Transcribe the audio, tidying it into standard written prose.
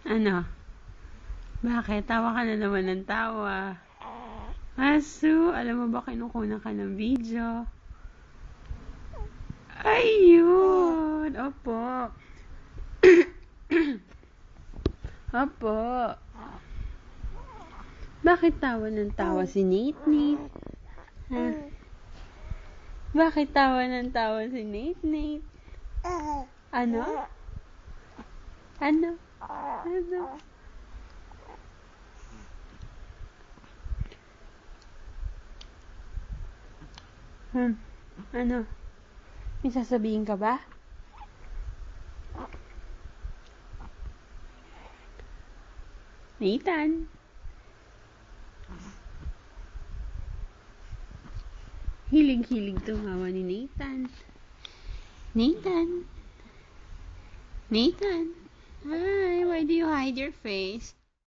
Ano? Bakit? Tawa ka na naman ng tawa. Asu, alam mo ba kinukunan ka ng video? Ayun! Opo. Opo. Bakit tawa ng tawa si Nate? Ha? Bakit tawa ng tawa si Nate? Ano? Ano? Ano? Ano? May sasabihin ka ba? Nathan? Hilig-hilig tumawa ni Nathan. Nathan? Nathan? Hi, why do you hide your face?